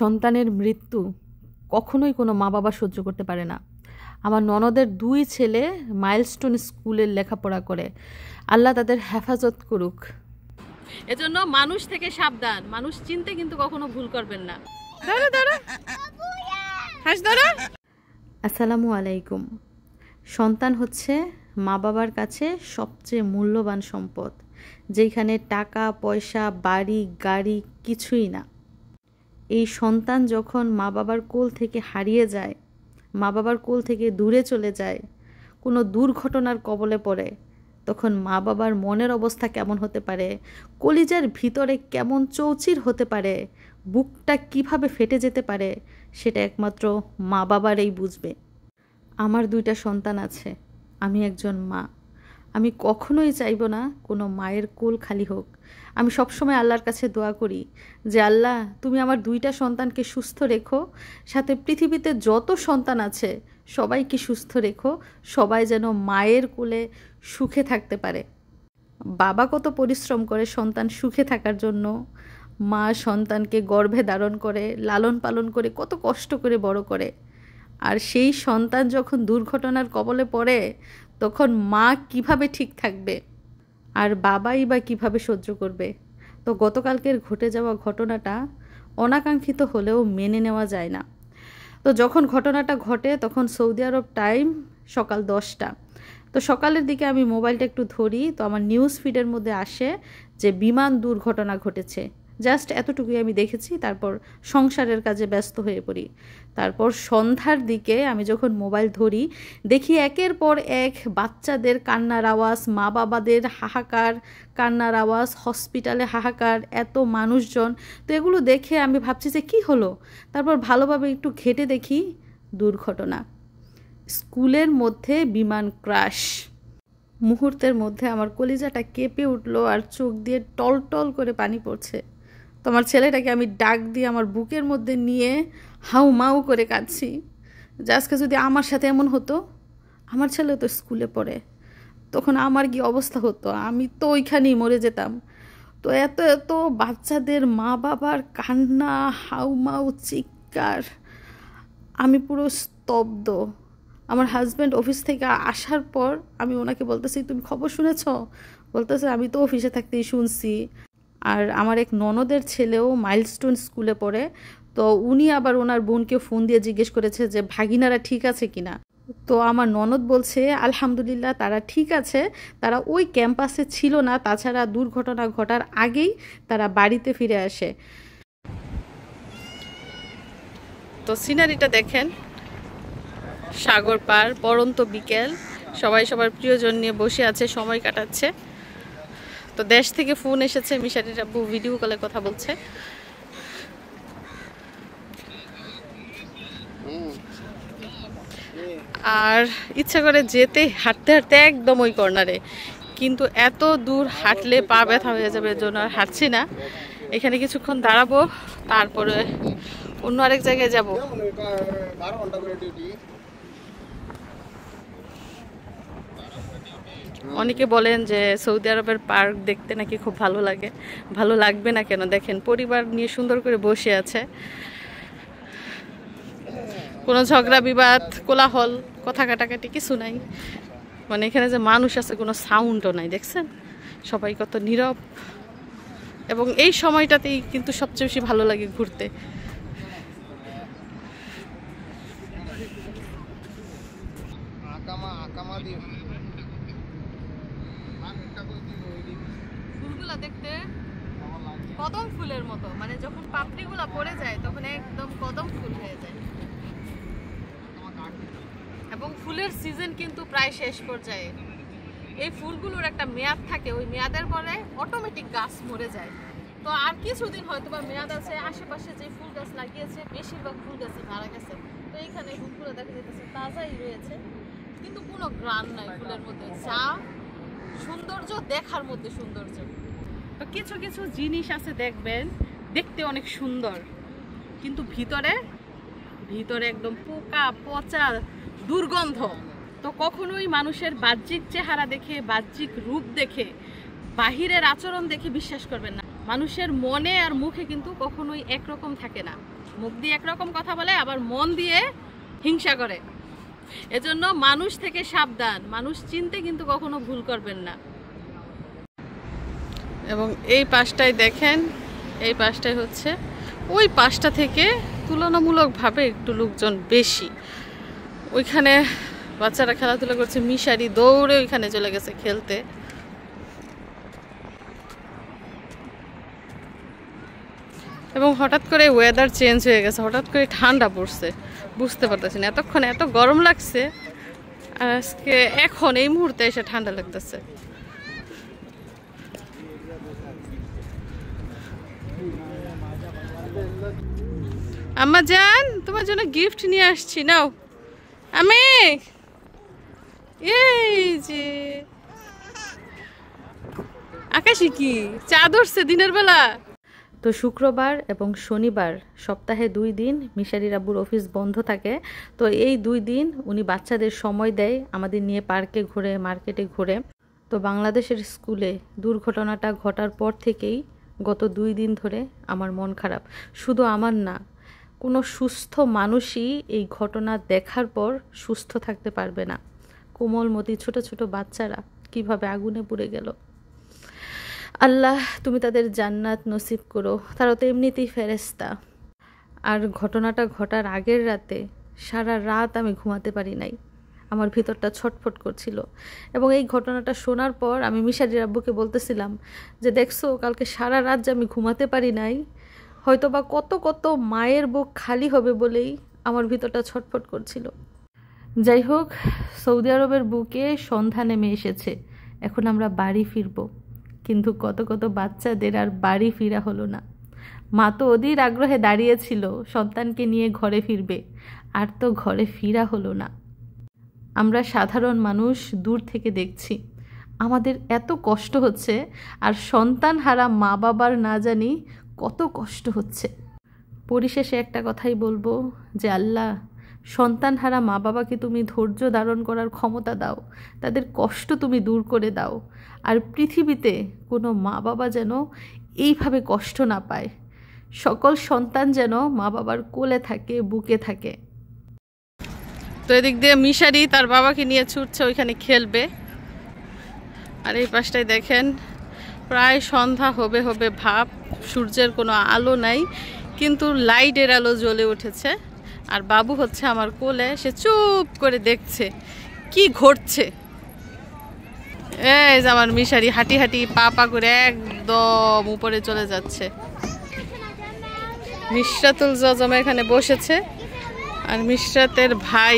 সন্তানের মৃত্যু কখনোই কোনো মা বাবা সহ্য করতে পারে না। আমার ননদের 2 ছেলে মাইলস্টোন স্কুলের লেখাপড়া করে, আল্লাহ তাদের হেফাজত করুক। এজন্য মানুষ থেকে সাবধান, মানুষ চিনতে কিন্তু কখনো ভুল করবেন না। আসসালামু আলাইকুম। সন্তান হচ্ছে মা বাবার কাছে সবচেয়ে মূল্যবান সম্পদ, যেখানে টাকা পয়সা বাড়ি গাড়ি কিছুই না। এই সন্তান যখন মা বাবার কোল থেকে হারিয়ে যায়, মা বাবার কোল থেকে দূরে চলে যায়, কোনো দুর্ঘটনার কবলে পড়ে, তখন মা বাবার মনের অবস্থা কেমন হতে পারে, কলিজার ভিতরে কেমন চৌচির হতে পারে, বুকটা কিভাবে ফেটে যেতে পারে, সেটা একমাত্র মা বাবারই বুঝবে। আমার 2টা সন্তান আছে, আমি একজন মা। আমি কখনোই চাইব না কোনো মায়ের কোল খালি হোক। আমি সবসময় আল্লাহর কাছে দোয়া করি যে আল্লাহ, তুমি আমার 2টা সন্তানকে সুস্থ রেখো, সাথে পৃথিবীতে যত সন্তান আছে সবাইকে সুস্থ রেখো, সবাই যেন মায়ের কোলে সুখে থাকতে পারে। বাবা কত পরিশ্রম করে সন্তান সুখে থাকার জন্য, মা সন্তানকে গর্ভে ধারণ করে লালন পালন করে কত কষ্ট করে বড় করে, আর সেই সন্তান যখন দুর্ঘটনার কবলে পড়ে তখন মা কিভাবে ঠিক থাকবে আর বাবাই বা কিভাবে সহ্য করবে। তো গতকালকের ঘটে যাওয়া ঘটনাটা অনাকাঙ্ক্ষিত হলেও মেনে নেওয়া যায় না। তো যখন ঘটনাটা ঘটে তখন সৌদি আরব টাইম সকাল 10টা। তো সকালের দিকে আমি মোবাইলটা একটু ধরি, তো আমার নিউজ ফিডের মধ্যে আসে যে বিমান দুর্ঘটনা ঘটেছে। জাস্ট এতটুকুই আমি দেখেছি, তারপর সংসারের কাজে ব্যস্ত হয়ে পড়ি। তারপর সন্ধ্যার দিকে আমি যখন মোবাইল ধরি, দেখি একের পর এক বাচ্চাদের কান্নার আওয়াজ, মা বাবাদের হাহাকার, কান্নার আওয়াজ, হসপিটালে হাহাকার, এত মানুষজন। তো এগুলো দেখে আমি ভাবছি যে কী হলো। তারপর ভালোভাবে একটু ঘেঁটে দেখি দুর্ঘটনা, স্কুলের মধ্যে বিমান ক্র্যাশ। মুহূর্তের মধ্যে আমার কলিজাটা কেঁপে উঠলো আর চোখ দিয়ে টলটল করে পানি পড়ছে। তো আমার ছেলেটাকে আমি ডাক দিয়ে আমার বুকের মধ্যে নিয়ে হাউ মাউ করে কাঁদছি যে আজকে যদি আমার সাথে এমন হতো, আমার ছেলে তো স্কুলে পড়ে, তখন আমার কি অবস্থা হতো, আমি তো ওইখানেই মরে যেতাম। তো এত এত বাচ্চাদের মা বাবার কান্না, হাউ মাউ, চিৎকার, আমি পুরো স্তব্ধ। আমার হাজব্যান্ড অফিস থেকে আসার পর আমি ওনাকে বলতেছি, তুমি খবর শুনেছ? বলতেছে, আমি তো অফিসে থাকতেই শুনছি। আর আমার এক ননদের ছেলেও মাইলস্টোন স্কুলে পড়ে, তো উনি আবার ওনার বোনকে ফোন দিয়ে জিজ্ঞেস করেছে যে ভাগিনারা ঠিক আছে কিনা। তো আমার ননদ বলছে আলহামদুলিল্লাহ তারা ঠিক আছে, তারা ওই ক্যাম্পাসে ছিল না, তাছাড়া দুর্ঘটনা ঘটার আগেই তারা বাড়িতে ফিরে আসে। তো সিনারিটা দেখেন, সাগর পার, পড়ন্ত বিকেল, সবাই সবার প্রিয়জন নিয়ে বসে আছে, সময় কাটাচ্ছে। তো দেশ থেকে ফোন এসেছে, মিশারির আব্বু ভিডিও কলে কথা বলছে। আর ইচ্ছা করে যেতে হাঁটতে হাঁটতে একদম ওই কর্নারে, কিন্তু এত দূর হাঁটলে পা ব্যথা হয়ে যাবে, এর জন্য আর হাঁটছি না। এখানে কিছুক্ষণ দাঁড়াবো, তারপরে অন্য আরেক জায়গায় যাব। অনেকে বলেন যে সৌদি আরবের পার্ক দেখতে নাকি খুব ভালো লাগে। ভালো লাগবে না কেন? দেখেন, পরিবার নিয়ে সুন্দর করে বসে আছে, কোনো ঝগড়া বিবাদ কোলাহল কথা কাটাকাটি কিছু নাই। মানে এখানে যে মানুষ আছে কোনো সাউন্ডও নাই, দেখছেন সবাই কত নীরব। এবং এই সময়টাতেই কিন্তু সবচেয়ে বেশি ভালো লাগে ঘুরতে। ফুলগুলা দেখতে কদম ফুলের মতো, মানে যখন পাপড়িগুলা পড়ে যায় তখন একদম কদম ফুল হয়ে যায়। এবং ফুলের সিজন কিন্তু প্রায় শেষ পর্যায়ে। এই ফুলগুলোর একটা মেয়াদ থাকে, ওই মেয়াদের পরে অটোমেটিক গাছ মরে যায়। তো আর কিছুদিন হয়তো বা মেয়াদ আছে। আশেপাশে যে ফুল গাছ লাগিয়েছে বেশিরভাগ ফুল গাছই মারা গেছে। তো এইখানে ফুলগুলো দেখা যেতেছে তাজাই রয়েছে, কিন্তু কোনো গ্রান নাই ফুলের মধ্যে। যা সৌন্দর্য, দেখার মধ্যে সৌন্দর্য। তো কিছু কিছু জিনিস আছে দেখবেন, দেখতে অনেক সুন্দর, কিন্তু ভিতরে ভিতরে একদম পোকা পচা দুর্গন্ধ। তো কখনোই মানুষের বাহ্যিক চেহারা দেখে, বাহ্যিক রূপ দেখে, বাহিরের আচরণ দেখে বিশ্বাস করবেন না। মানুষের মনে আর মুখে কিন্তু কখনোই একরকম থাকে না। মুখ দিয়ে একরকম কথা বলে, আবার মন দিয়ে হিংসা করে। এজন্য মানুষ থেকে সাবধান, মানুষ চিনতে কিন্তু কখনো ভুল করবেন না। এবং এই পাশটায় দেখেন, এই পাশটায় হচ্ছে ওই পাশটা থেকে তুলনামূলকভাবে একটু লোকজন বেশি। ওইখানে বাচ্চারা খেলাধুলা করছে, মিশারি দৌড়ে ওইখানে চলে গেছে খেলতে। এবং হঠাৎ করে ওয়েদার চেঞ্জ হয়ে গেছে, হঠাৎ করে ঠান্ডা পড়ছে, বুঝতে পারতেছি না। এতক্ষণ এত গরম লাগছে, আর আজকে এখন এই মুহূর্তে এসে ঠান্ডা লাগতেছে। আম্মা জান, তোমার জন্য গিফট নিয়ে আসছি, নাও। আমি এই যে আকাশে কি চাঁদ উঠছে দিনের বেলা। তো শুক্রবার এবং শনিবার সপ্তাহে 2 দিন মিশারির আব্বুর অফিস বন্ধ থাকে। তো এই 2 দিন উনি বাচ্চাদের সময় দেয়, আমাদের নিয়ে পার্কে ঘুরে, মার্কেটে ঘুরে। তো বাংলাদেশের স্কুলে দুর্ঘটনাটা ঘটার পর থেকেই গত 2 দিন ধরে আমার মন খারাপ। শুধু আমার না, কোনো সুস্থ মানুষই এই ঘটনা দেখার পর সুস্থ থাকতে পারবে না। কোমলমতি ছোট ছোট বাচ্চারা কিভাবে আগুনে পুড়ে গেল। আল্লাহ তুমি তাদের জান্নাত নসিব করো, তারা তো এমনিতেই ফেরেশতা। আর ঘটনাটা ঘটার আগের রাতে সারা রাত আমি ঘুমাতে পারি নাই, আমার ভিতরটা ছটফট করছিল। এবং এই ঘটনাটা শোনার পর আমি মিশারির আব্বুকে বলতেছিলাম যে দেখছো, কালকে সারা রাত যে আমি ঘুমাতে পারি নাই, হয়তো বা কত কত মায়ের বুক খালি হবে বলেই আমার ভিতরটা ছটফট করছিল। যাই হোক, সৌদি আরবের বুকে সন্ধ্যা নেমে এসেছে, এখন আমরা বাড়ি ফিরব। কিন্তু কত কত বাচ্চাদের আর বাড়ি ফিরা হলো না। মা তো অধীর আগ্রহে দাঁড়িয়েছিল সন্তানকে নিয়ে ঘরে ফিরবে, আর তো ঘরে ফিরা হলো না। আমরা সাধারণ মানুষ দূর থেকে দেখছি, আমাদের এত কষ্ট হচ্ছে, আর সন্তান হারা মা বাবার না জানি কত কষ্ট হচ্ছে। পরিশেষে একটা কথাই বলবো যে আল্লাহ, সন্তান হারা মা বাবাকে তুমি ধৈর্য ধারণ করার ক্ষমতা দাও, তাদের কষ্ট তুমি দূর করে দাও। আর পৃথিবীতে কোনো মা বাবা যেন এইভাবে কষ্ট না পায়, সকল সন্তান যেন মা বাবার কোলে থাকে, বুকে থাকে। তো এদিক দিয়ে মিশারি তার বাবাকে নিয়ে ছুটছে, ওইখানে খেলবে। আর এই পাশটায় দেখেন প্রায় সন্ধ্যা হবে হবে ভাব, সূর্যের কোনো আলো নাই, কিন্তু লাইটের আলো জ্বলে উঠেছে। আর বাবু হচ্ছে আমার কোলে, সে চুপ করে দেখছে কি ঘটছে। এই যে আমার মিশারি হাঁটি হাঁটি পা পা করে একদম উপরে চলে যাচ্ছে। মিশরাতুল জজমা এখানে বসেছে, আর মিশরাতের ভাই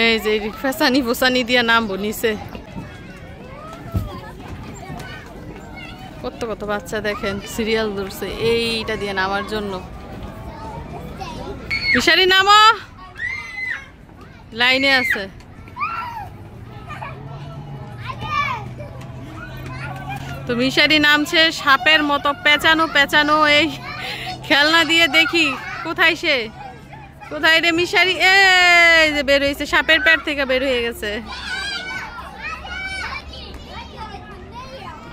এই যে ফেসানি ফোসানি দিয়ে নামবো নিচে। কত কত বাচ্চা দেখেন সিরিয়াল ধরছে এইটা দিয়ে নামার জন্য। মিশারি নামো, লাইনে আছে। তো মিশারি নামছে, সাপের মতো পেঁচানো পেঁচানো এই খেলনা দিয়ে। দেখি কোথায় সে, কোথায় রে মিশারি? এই যে বের হয়েছে, সাপের পেট থেকে বের হয়ে গেছে।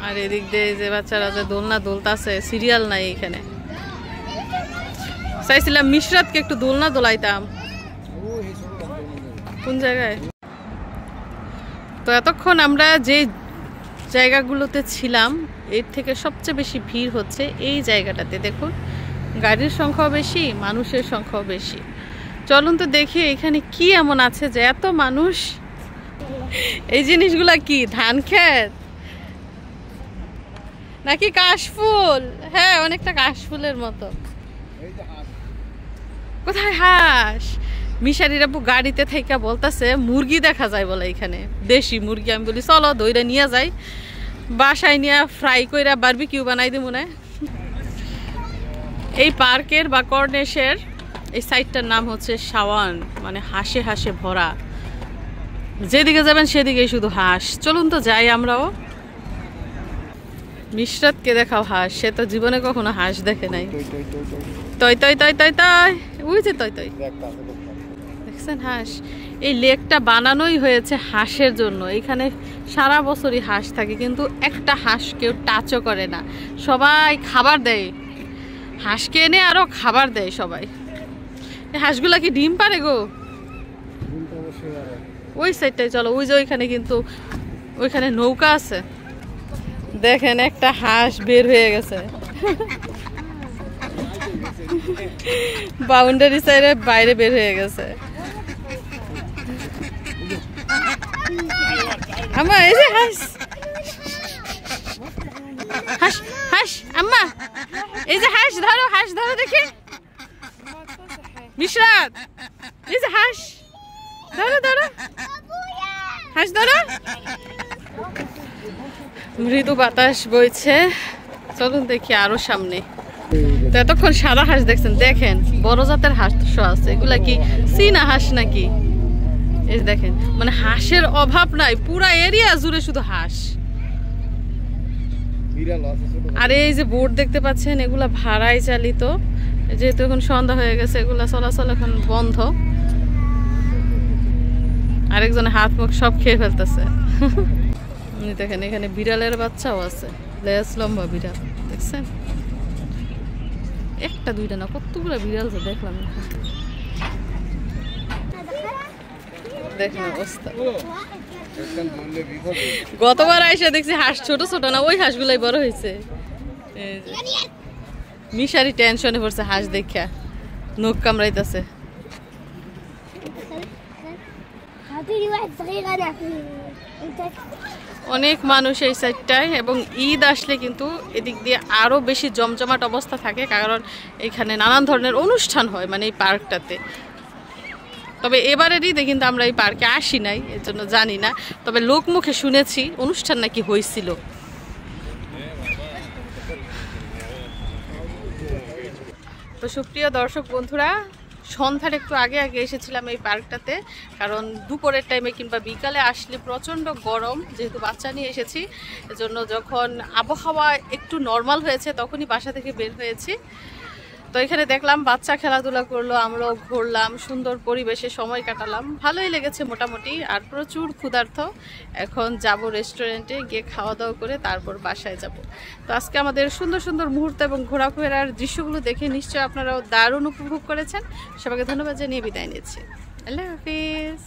আর এদিক দিয়ে যে বাচ্চারা যে দোলনা দোলতাছে, সিরিয়াল নাই এখানে। চাইছিলাম মিশরাতকে একটু দোলনা দোলাইতাম। কোন জায়গায়? তো এতক্ষণ আমরা যে জায়গাগুলোতে ছিলাম, এর থেকে সবচেয়ে বেশি ভিড় হচ্ছে এই জায়গাটাতে। দেখুন, গাড়ির সংখ্যাও বেশি, মানুষের সংখ্যাও বেশি। চলুন তো দেখি এখানে কি এমন আছে যে এত মানুষ। এই জিনিসগুলা কি, ধান ক্ষেত নাকি কাশফুল? হ্যাঁ, অনেকটা কাশফুলের মতো। কোথায় হাঁস? মিশারির আপু গাড়িতে থেকে বলতেছে মুরগি দেখা যায় বলে এখানে, দেশি মুরগি। আমি বলি চলো দইরা নিয়ে যাই, বাসায় নিয়ে ফ্রাই কইরা বারবিকিউ বানাই দিব না। এই পার্কের বা কর্নেশের এই সাইডটার নাম হচ্ছে শাওয়ান, মানে হাঁসে হাঁসে ভরা। যেদিকে যাবেন সেদিকেই শুধু হাঁস। চলুন তো যাই আমরাও। মিশরাতকে দেখাও হাঁস, সে তো জীবনে কখনো হাঁস দেখে নাই। তই তই তই তই তই, বুঝছে তই তই, দেখছেন হাঁস? এই লেকটা বানানোই হয়েছে হাঁসের জন্য। এখানে সারা বছরই হাঁস থাকে, কিন্তু একটা হাঁস কেউ টাচও করে না, সবাই খাবার দেয়। হাঁসকে এনে আরো খাবার দেয় সবাই। হাঁসগুলা কি ডিম পারে গো? ওই সাইডটাই চলো, ওই যে ওইখানে কিন্তু ওইখানে নৌকা আছে। দেখেন একটা হাঁস বের হয়ে গেছে বাউন্ডারি সাইডে বাইরে বের হয়ে গেছে। আম্মা এই যে হাঁস, হাঁস হাঁস আম্মা এই যে হাঁস ধরো, হাঁস ধরো দেখি। মিশরাত এই যে হাঁস ধরো, ধরো হাঁস ধরো। মৃদু বাতাস বইছে, চলুন দেখি আরো সামনে। এতক্ষণ সাদা হাঁস দেখছেন, দেখেন বড় জাতের হাঁস আছে। এগুলা কি চীনা হাঁস নাকি? এই দেখেন, মানে হাঁসের অভাব নাই, পুরা এরিয়া জুড়ে শুধু হাঁস। আর এই যে বোট দেখতে পাচ্ছেন, এগুলা ভাড়ায় চালিত। যেহেতু এখন সন্ধ্যা হয়ে গেছে, এগুলা চলাচল এখন বন্ধ। আরেকজনে হাত মুখ সব খেয়ে ফেলতেছে। দেখেন এখানে বিড়ালের বাচ্চাও আছে, লেজ লম্বা বিড়াল দেখছেন। একটা দুইটা না, কতগুলো বিড়াল তো দেখলাম। দেখেন অবস্থা। গতবার আইসা দেখছি হাঁস ছোট ছোট না, ওই হাঁসগুলাই বড় হয়েছে। মিশারি টেনশনে পড়ছে হাঁস দেখা, নখ কামড়াইতেছে। অনেক মানুষ এই সাইডটায়, এবং ঈদ আসলে কিন্তু এদিক দিয়ে আরো বেশি জমজমাট অবস্থা থাকে, কারণ এখানে নানান ধরনের অনুষ্ঠান হয় মানে এই পার্কটাতে। তবে এবারের ঈদে কিন্তু আমরা এই পার্কে আসি নাই, এর জন্য জানি না। তবে লোক মুখে শুনেছি অনুষ্ঠান নাকি হয়েছিল। তো সুপ্রিয় দর্শক বন্ধুরা, সন্ধ্যার একটু আগে আগে এসেছিলাম এই পার্কটাতে, কারণ দুপুরের টাইমে কিংবা বিকালে আসলে প্রচণ্ড গরম, যেহেতু বাচ্চা নিয়ে এসেছি। এজন্য যখন আবহাওয়া একটু নর্মাল হয়েছে তখনই বাসা থেকে বের হয়েছি। তো এখানে দেখলাম বাচ্চা খেলাধুলা করলো, আমরাও ঘুরলাম, সুন্দর পরিবেশে সময় কাটালাম, ভালোই লেগেছে মোটামুটি। আর প্রচুর ক্ষুধার্ত, এখন যাব রেস্টুরেন্টে গিয়ে খাওয়া দাওয়া করে তারপর বাসায় যাব। তো আজকে আমাদের সুন্দর সুন্দর মুহূর্ত এবং ঘোরাফেরার দৃশ্যগুলো দেখে নিশ্চয়ই আপনারাও দারুণ উপভোগ করেছেন। সবাইকে ধন্যবাদ জানিয়ে বিদায় নিচ্ছি। আল্লাহ হাফিজ।